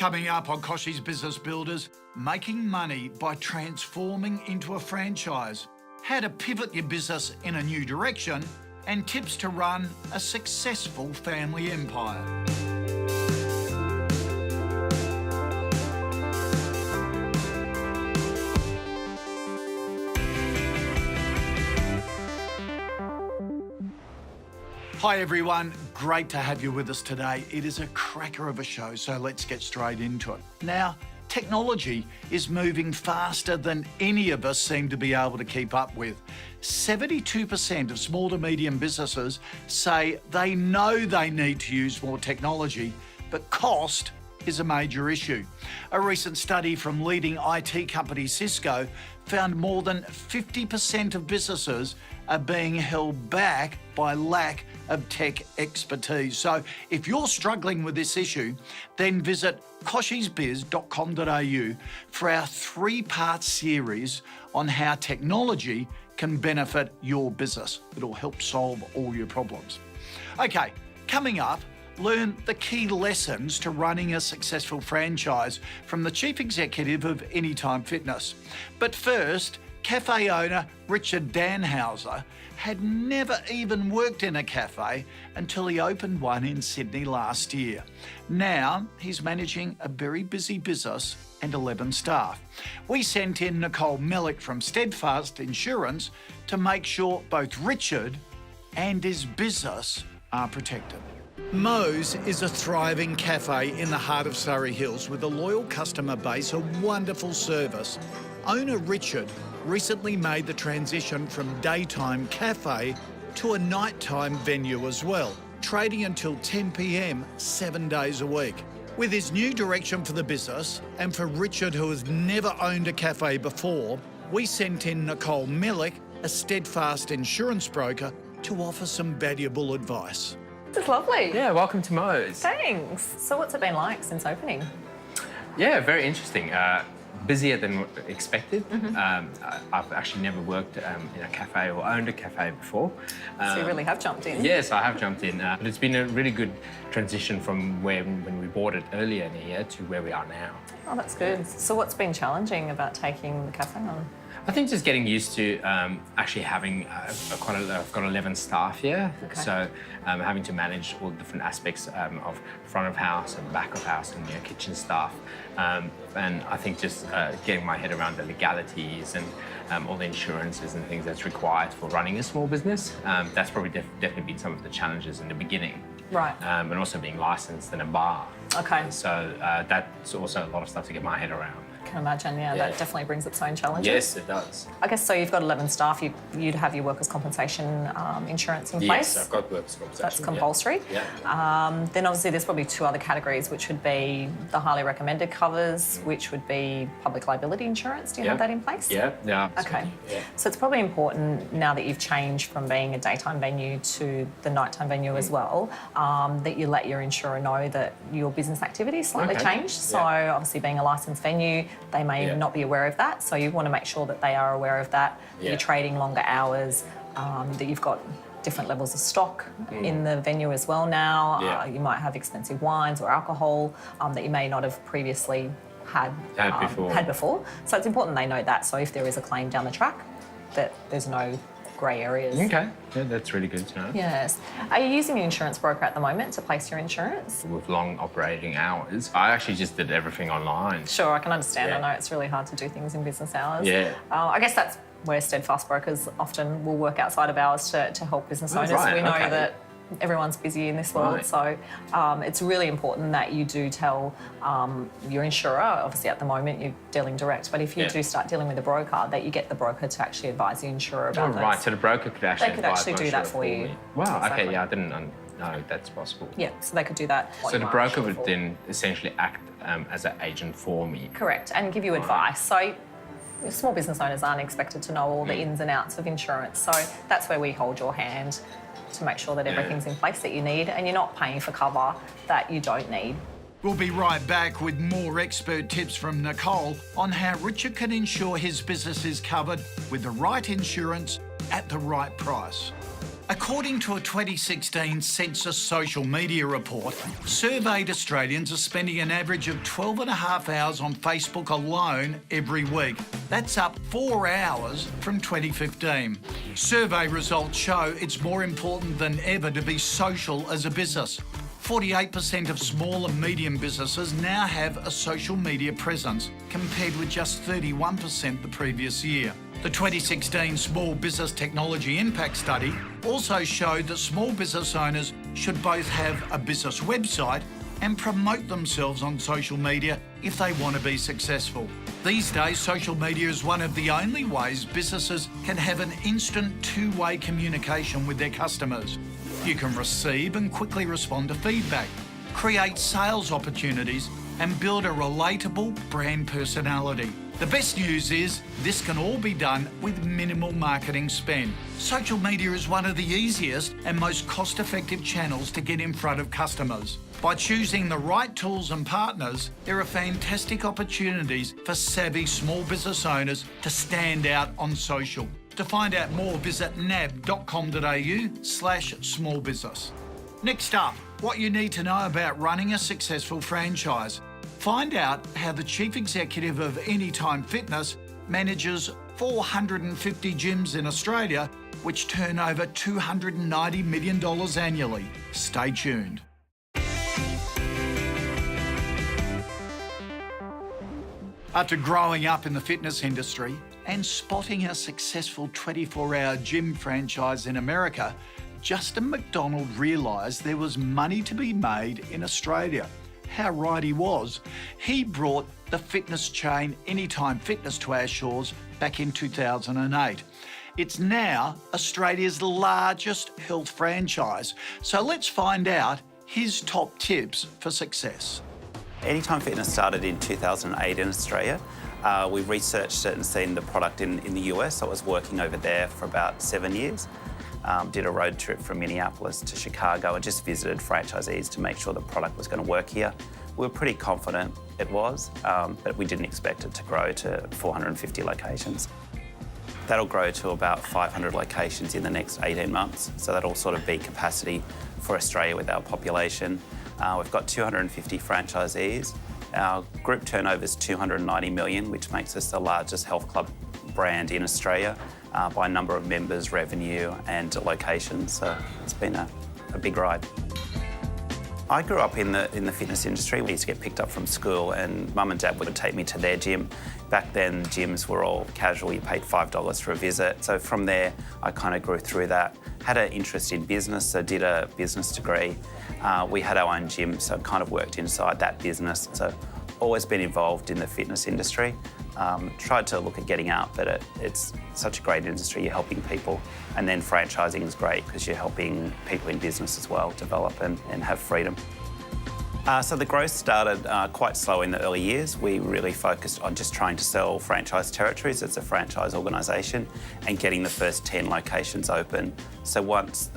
Coming up on Kochie's Business Builders, making money by transforming into a franchise, how to pivot your business in a new direction, and tips to run a successful family empire. Hi everyone, great to have you with us today. It is a cracker of a show, so let's get straight into it. Now, technology is moving faster than any of us seem to be able to keep up with. 72% of small to medium businesses say they know they need to use more technology, but cost is a major issue. A recent study from leading IT company Cisco found more than 50% of businesses are being held back by lack of tech expertise. So if you're struggling with this issue, then visit kochiesbiz.com.au for our 3-part series on how technology can benefit your business. It'll help solve all your problems. Okay, coming up, learn the key lessons to running a successful franchise from the Chief Executive of Anytime Fitness. But first, cafe owner Richard Danhauser had never even worked in a cafe until he opened one in Sydney last year. Now he's managing a very busy business and 11 staff. We sent in Nicole Mellick from Steadfast Insurance to make sure both Richard and his business are protected. Moe's is a thriving cafe in the heart of Surrey Hills with a loyal customer base, a wonderful service. Owner Richard recently made the transition from daytime cafe to a nighttime venue as well, trading until 10 p.m, 7 days a week. With his new direction for the business, and for Richard who has never owned a cafe before, we sent in Nicole Mellick, a Steadfast insurance broker, to offer some valuable advice. This is lovely. Yeah, welcome to Moe's. Thanks. So what's it been like since opening? Yeah, very interesting. Busier than expected. I've actually never worked in a cafe or owned a cafe before. So you really have jumped in. Yes, I have jumped in. But it's been a really good transition from when we bought it earlier in the year to where we are now. Oh, that's good. So what's been challenging about taking the cafe on? I think just getting used to actually having I've got 11 staff here, Okay. so having to manage all the different aspects of front of house and back of house and kitchen staff, and I think just getting my head around the legalities and all the insurances and things that's required for running a small business, that's probably definitely been some of the challenges in the beginning. Right. And also being licensed in a bar. Okay. So that's also a lot of stuff to get my head around. I can imagine, yeah, that definitely brings its own challenges. Yes, it does. I guess so you've got 11 staff, you'd have your workers' compensation insurance in place. Yes, I've got workers' compensation. That's compulsory. Yeah. Then obviously there's probably 2 other categories, which would be the highly recommended covers, which would be public liability insurance. Do you have that in place? Yeah. Okay. Yeah. So it's probably important now that you've changed from being a daytime venue to the nighttime venue as well, that you let your insurer know that your business activity is slightly changed. So obviously being a licensed venue, they may not be aware of that. So you want to make sure that they are aware of that, that you're trading longer hours, that you've got different levels of stock in the venue as well now. You might have expensive wines or alcohol that you may not have previously had before. So it's important they know that. So if there is a claim down the track, that there's no grey areas. Okay, yeah, that's really good to know. Yes. Are you using an insurance broker at the moment to place your insurance? With long operating hours, I actually just did everything online. Sure, I can understand. I know it's really hard to do things in business hours. Yeah. I guess that's where Steadfast brokers often will work outside of hours to help business owners. Right, We know that everyone's busy in this world, so it's really important that you do tell your insurer. Obviously at the moment you're dealing direct, but if you do start dealing with a broker, that you get the broker to actually advise the insurer about this. Right, so the broker could actually They could actually do that for you. Wow, Exactly. okay, yeah, I didn't know that's possible. Yeah, so they could do that. So the broker would then essentially act as an agent for me. Correct, and give you advice. So small business owners aren't expected to know all the ins and outs of insurance, so that's where we hold your hand to make sure that everything's in place that you need and you're not paying for cover that you don't need. We'll be right back with more expert tips from Nicole on how Richard can ensure his business is covered with the right insurance at the right price. According to a 2016 Census social media report, surveyed Australians are spending an average of 12.5 hours on Facebook alone every week. That's up 4 hours from 2015. Survey results show it's more important than ever to be social as a business. 48% of small and medium businesses now have a social media presence, compared with just 31% the previous year. The 2016 Small Business Technology Impact Study also showed that small business owners should both have a business website and promote themselves on social media if they want to be successful. These days, social media is one of the only ways businesses can have an instant two-way communication with their customers. You can receive and quickly respond to feedback, create sales opportunities, and build a relatable brand personality. The best news is this can all be done with minimal marketing spend. Social media is one of the easiest and most cost-effective channels to get in front of customers. By choosing the right tools and partners, there are fantastic opportunities for savvy small business owners to stand out on social. To find out more, visit nav.com.au/smallbusiness. Next up, what you need to know about running a successful franchise. Find out how the Chief Executive of Anytime Fitness manages 450 gyms in Australia, which turn over $290 million annually. Stay tuned. After growing up in the fitness industry and spotting a successful 24-hour gym franchise in America, Justin McDonald realised there was money to be made in Australia. How right he was. He brought the fitness chain Anytime Fitness to our shores back in 2008. It's now Australia's largest health franchise. So let's find out his top tips for success. Anytime Fitness started in 2008 in Australia. We researched it and seen the product in the US. I was working over there for about 7 years. Did a road trip from Minneapolis to Chicago and just visited franchisees to make sure the product was going to work here. We were pretty confident it was, but we didn't expect it to grow to 450 locations. That'll grow to about 500 locations in the next 18 months, so that'll sort of be capacity for Australia with our population. We've got 250 franchisees. Our group turnover is $290 million, which makes us the largest health club brand in Australia by number of members, revenue and locations. So it's been a big ride. I grew up in the fitness industry. We used to get picked up from school and Mum and Dad would take me to their gym. Back then, gyms were all casual. You paid $5 for a visit. So from there, I kind of grew through that. Had an interest in business, so did a business degree. We had our own gym, so kind of worked inside that business. So always been involved in the fitness industry. Tried to look at getting out, but it's such a great industry. You're helping people. And then franchising is great because you're helping people in business as well develop and have freedom. So the growth started quite slow in the early years. We really focused on just trying to sell franchise territories as a franchise organisation and getting the first 10 locations open. So once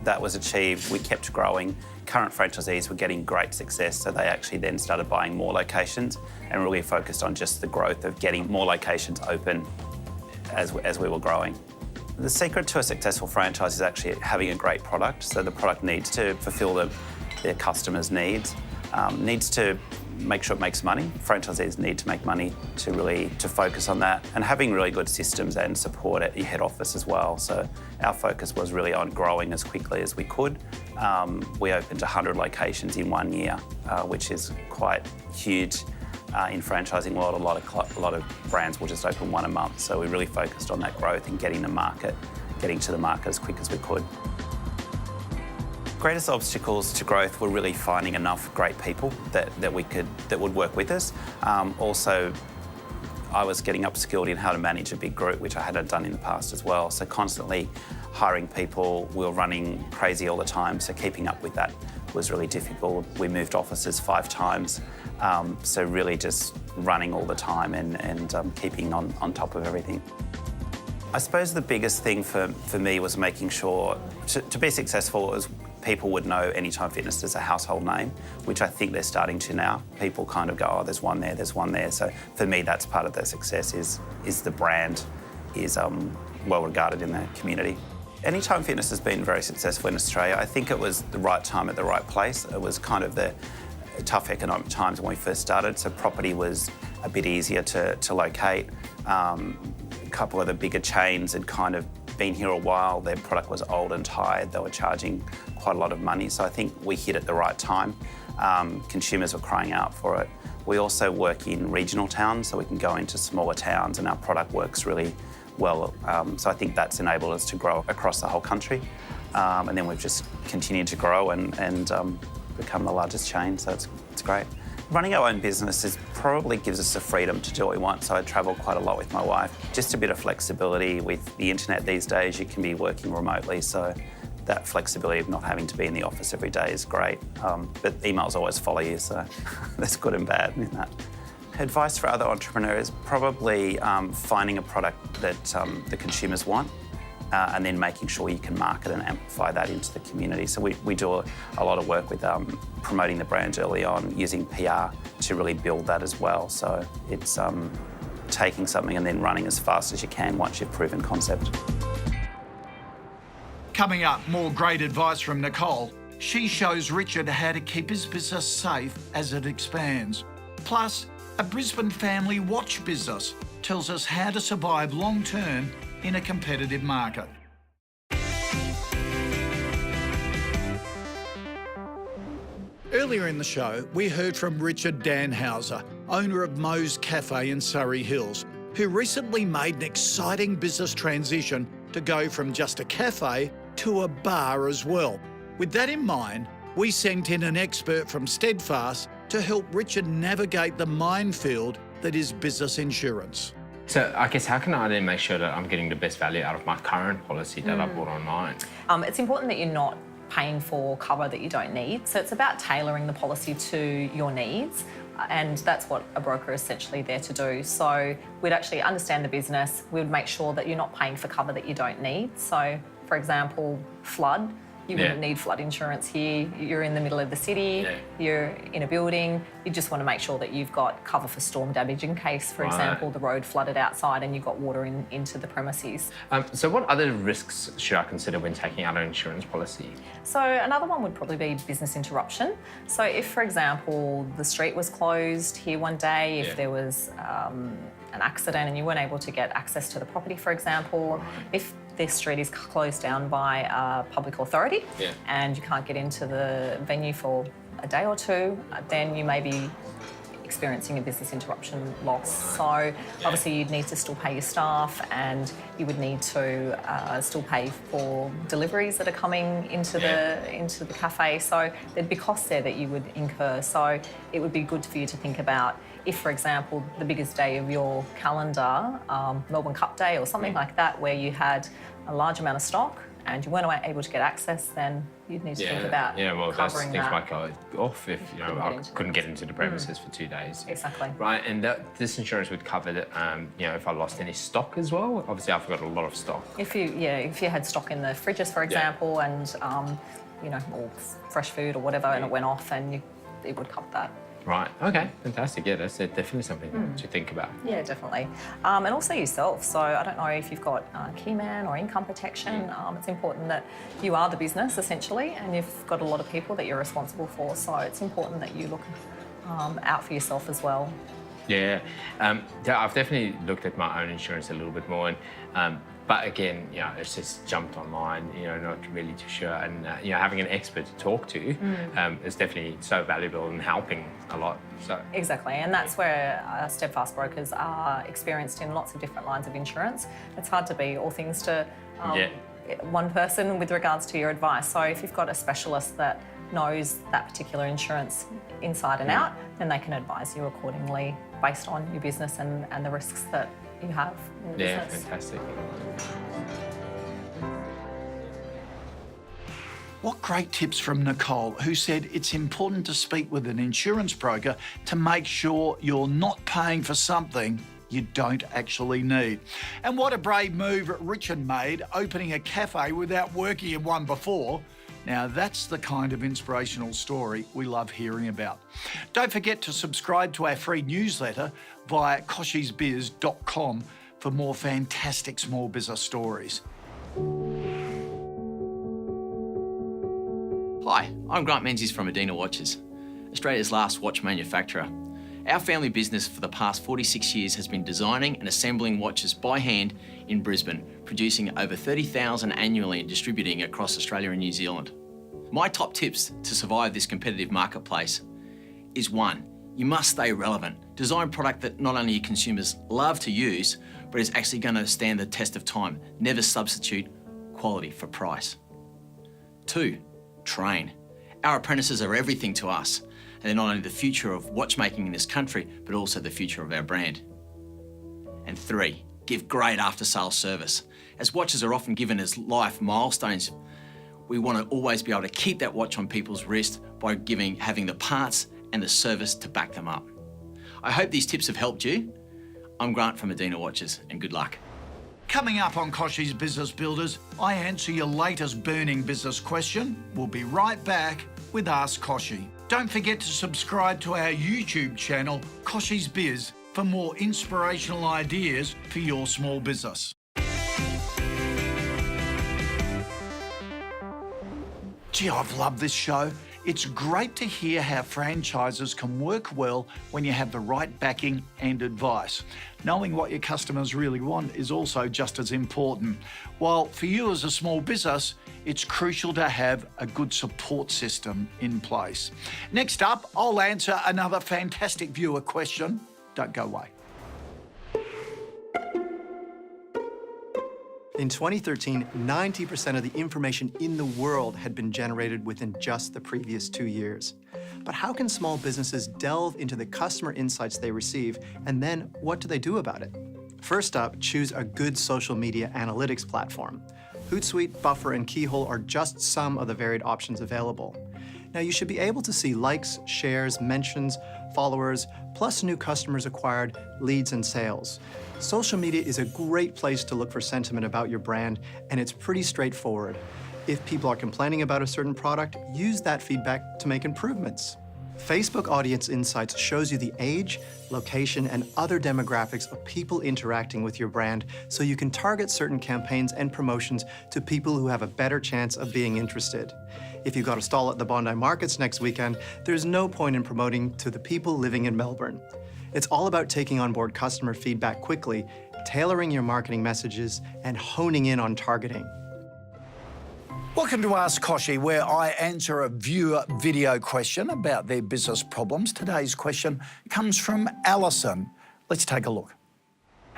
that was achieved, we kept growing. Current franchisees were getting great success, so they actually then started buying more locations and really focused on just the growth of getting more locations open as we were growing. The secret to a successful franchise is actually having a great product. So the product needs to fulfil their customers' needs, needs to make sure it makes money. Franchisees need to make money to focus on that, and having really good systems and support at your head office as well. So our focus was really on growing as quickly as we could. We opened 100 locations in 1 year, which is quite huge in franchising world. A lot of brands will just open one a month. So we really focused on that growth and getting to the market as quick as we could. Greatest obstacles to growth were really finding enough great people that would work with us. Also, I was getting upskilled in how to manage a big group, which I hadn't done in the past as well. So constantly hiring people, we were running crazy all the time. So keeping up with that was really difficult. We moved offices 5 times. So really just running all the time and keeping on top of everything. I suppose the biggest thing for me was making sure to be successful is people would know Anytime Fitness as a household name, which I think they're starting to now. People kind of go, oh, there's one there, there's one there. So for me, that's part of the success is the brand is well regarded in the community. Anytime Fitness has been very successful in Australia. I think it was the right time at the right place. It was kind of the tough economic times when we first started, so property was a bit easier to locate. A couple of the bigger chains had kind of been here a while. Their product was old and tired. They were charging quite a lot of money, so I think we hit at the right time. Consumers were crying out for it. We also work in regional towns, so we can go into smaller towns and our product works really well. So I think that's enabled us to grow across the whole country. And then we've just continued to grow and become the largest chain, so it's great. Running our own business probably gives us the freedom to do what we want, so I travel quite a lot with my wife. Just a bit of flexibility with the internet these days. You can be working remotely, so that flexibility of not having to be in the office every day is great. But emails always follow you, so that's good and bad in that. Advice for other entrepreneurs, probably finding a product that the consumers want and then making sure you can market and amplify that into the community. So we do a lot of work with promoting the brand early on, using PR to really build that as well. So it's taking something and then running as fast as you can once you've proven concept. Coming up, more great advice from Nicole. She shows Richard how to keep his business safe as it expands. Plus, a Brisbane family watch business tells us how to survive long-term in a competitive market. Earlier in the show, we heard from Richard Danhauser, owner of Moe's Cafe in Surrey Hills, who recently made an exciting business transition to go from just a cafe to a bar as well. With that in mind, we sent in an expert from Steadfast to help Richard navigate the minefield that is business insurance. So I guess how can I then make sure that I'm getting the best value out of my current policy that I bought online? It's important that you're not paying for cover that you don't need. So it's about tailoring the policy to your needs, and that's what a broker is essentially there to do. So we'd actually understand the business, we would make sure that you're not paying for cover that you don't need. So, for example, flood. You wouldn't need flood insurance here. You're in the middle of the city, you're in a building. You just want to make sure that you've got cover for storm damage in case, for example, the road flooded outside and you got water into the premises. So what other risks should I consider when taking out an insurance policy? So another one would probably be business interruption. So if, for example, the street was closed here one day, if there was an accident and you weren't able to get access to the property, for example, if this street is closed down by a public authority and you can't get into the venue for a day or two, then you may be experiencing a business interruption loss. So obviously you'd need to still pay your staff and you would need to still pay for deliveries that are coming into the cafe. So there'd be costs there that you would incur. So it would be good for you to think about if, for example, the biggest day of your calendar, Melbourne Cup Day or something like that, where you had a large amount of stock and you weren't able to get access, then you'd need to think about covering things might go off if I couldn't get into the premises for 2 days. Exactly. Right, and this insurance would cover that. If I lost any stock as well. Obviously, I've got a lot of stock. If you had stock in the fridges, for example, and or fresh food or whatever, and it went off, and it would cover that. Right, okay, fantastic. Yeah, that's definitely something to think about. Yeah, definitely. And also yourself. So I don't know if you've got keyman or income protection. It's important that you are the business, essentially, and you've got a lot of people that you're responsible for. So it's important that you look out for yourself as well. Yeah, I've definitely looked at my own insurance a little bit more, and but again, it's just jumped online, not really too sure. And, having an expert to talk to is definitely so valuable and helping a lot. So exactly, and that's where Steadfast brokers are experienced in lots of different lines of insurance. It's hard to be all things to one person with regards to your advice. So if you've got a specialist that knows that particular insurance inside and out, then they can advise you accordingly based on your business and the risks that you have in the business. Yeah, fantastic. What great tips from Nicole, who said it's important to speak with an insurance broker to make sure you're not paying for something you don't actually need. And what a brave move Richard made, opening a cafe without working in one before. Now, that's the kind of inspirational story we love hearing about. Don't forget to subscribe to our free newsletter via kochiesbiz.com for more fantastic small business stories. Hi, I'm Grant Menzies from Medina Watches, Australia's last watch manufacturer. Our family business for the past 46 years has been designing and assembling watches by hand in Brisbane, producing over 30,000 annually and distributing across Australia and New Zealand. My top tips to survive this competitive marketplace is 1, you must stay relevant. Design product that not only your consumers love to use, but is actually going to stand the test of time. Never substitute quality for price. 2, train. Our apprentices are everything to us, and they're not only the future of watchmaking in this country, but also the future of our brand. And 3, give great after-sales service. As watches are often given as life milestones, we want to always be able to keep that watch on people's wrist by having the parts and the service to back them up. I hope these tips have helped you. I'm Grant from Medina Watches, and good luck. Coming up on Kochie's Business Builders, I answer your latest burning business question. We'll be right back with Ask Kochie. Don't forget to subscribe to our YouTube channel, Kochie's Biz, for more inspirational ideas for your small business. Gee, I've loved this show. It's great to hear how franchises can work well when you have the right backing and advice. Knowing what your customers really want is also just as important. While for you as a small business, it's crucial to have a good support system in place. Next up, I'll answer another fantastic viewer question. Don't go away. In 2013, 90% of the information in the world had been generated within just the previous 2 years. But how can small businesses delve into the customer insights they receive, and then what do they do about it? First up, choose a good social media analytics platform. Hootsuite, Buffer, and Keyhole are just some of the varied options available. Now, you should be able to see likes, shares, mentions, followers, plus new customers acquired, leads, and sales. Social media is a great place to look for sentiment about your brand, and it's pretty straightforward. If people are complaining about a certain product, use that feedback to make improvements. Facebook Audience Insights shows you the age, location, and other demographics of people interacting with your brand, so you can target certain campaigns and promotions to people who have a better chance of being interested. If you've got a stall at the Bondi Markets next weekend, there's no point in promoting to the people living in Melbourne. It's all about taking on board customer feedback quickly, tailoring your marketing messages, and honing in on targeting. Welcome to Ask Kochie, where I answer a viewer video question about their business problems. Today's question comes from Alison. Let's take a look.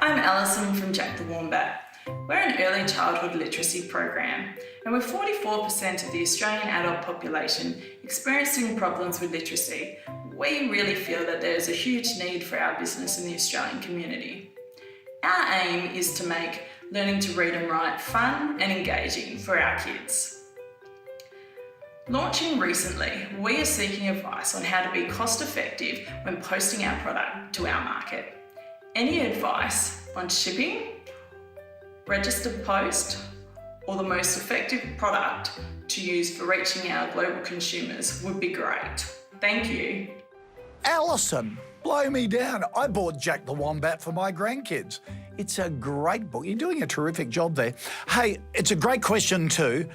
I'm Alison from Jack the Wombat. We're an early childhood literacy program, and with 44% of the Australian adult population experiencing problems with literacy, we really feel that there is a huge need for our business in the Australian community. Our aim is to make learning to read and write fun and engaging for our kids. Launching recently, we are seeking advice on how to be cost effective when posting our product to our market. Any advice on shipping, registered post, or the most effective product to use for reaching our global consumers would be great. Thank you. Alison, blow me down. I bought Jack the Wombat for my grandkids. It's a great book. You're doing a terrific job there. Hey, it's a great question too.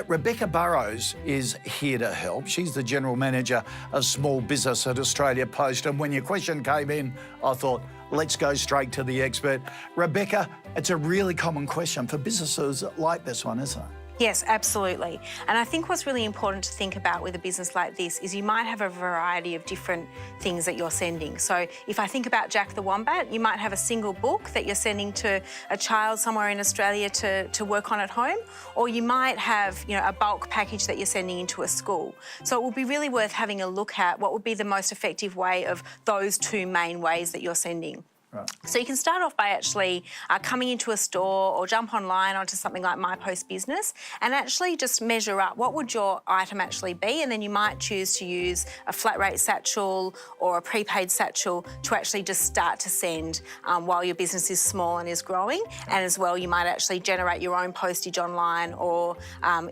Rebecca Burrows is here to help. She's the General Manager of Small Business at Australia Post. And when your question came in, I thought, let's go straight to the expert. Rebecca, it's a really common question for businesses like this one, isn't it? Yes, absolutely. And I think what's really important to think about with a business like this is you might have a variety of different things that you're sending. So if I think about Jack the Wombat, you might have a single book that you're sending to a child somewhere in Australia to work on at home, or you might have, a bulk package that you're sending into a school. So it will be really worth having a look at what would be the most effective way of those two main ways that you're sending. Right. So you can start off by actually coming into a store or jump online onto something like My Post Business and actually just measure up what would your item actually be, and then you might choose to use a flat rate satchel or a prepaid satchel to actually just start to send while your business is small and is growing. And as well, you might actually generate your own postage online or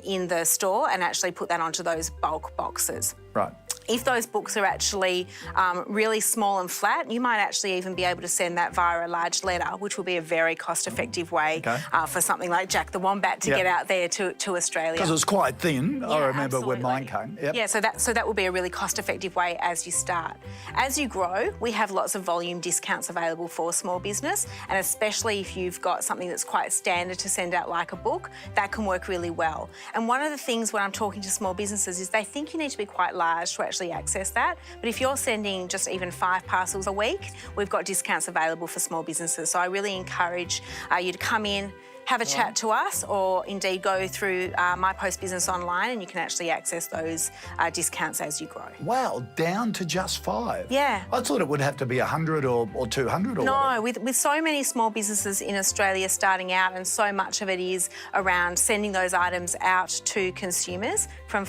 in the store and actually put that onto those bulk boxes. Right. If those books are actually really small and flat, you might actually even be able to send that via a large letter, which will be a very cost-effective way for something like Jack the Wombat to get out there to Australia. Because it's quite thin. I remember when mine came. Yep. Yeah, so that will be a really cost-effective way as you start. As you grow, we have lots of volume discounts available for small business, and especially if you've got something that's quite standard to send out like a book, that can work really well. And one of the things when I'm talking to small businesses is they think you need to be quite large to actually access that. But if you're sending just even 5 parcels a week, we've got discounts available for small businesses. So I really encourage you to come in, have a chat to us, or indeed go through My Post Business online, and you can actually access those discounts as you grow. Wow, down to just 5. Yeah. I thought it would have to be 100 or 200 or No, whatever. with so many small businesses in Australia starting out, and so much of it is around sending those items out to consumers from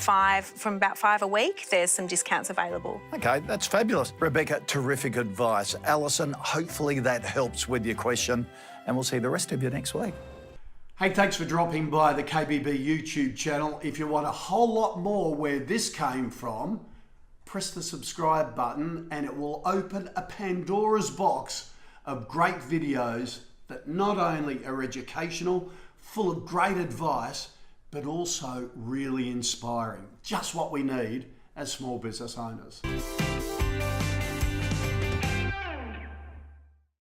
about 5 a week, there's some discounts available. Okay, that's fabulous. Rebecca, terrific advice. Alison, hopefully that helps with your question, and we'll see the rest of you next week. Hey, thanks for dropping by the KBB YouTube channel. If you want a whole lot more where this came from, press the subscribe button and it will open a Pandora's box of great videos that not only are educational, full of great advice, but also really inspiring. Just what we need as small business owners.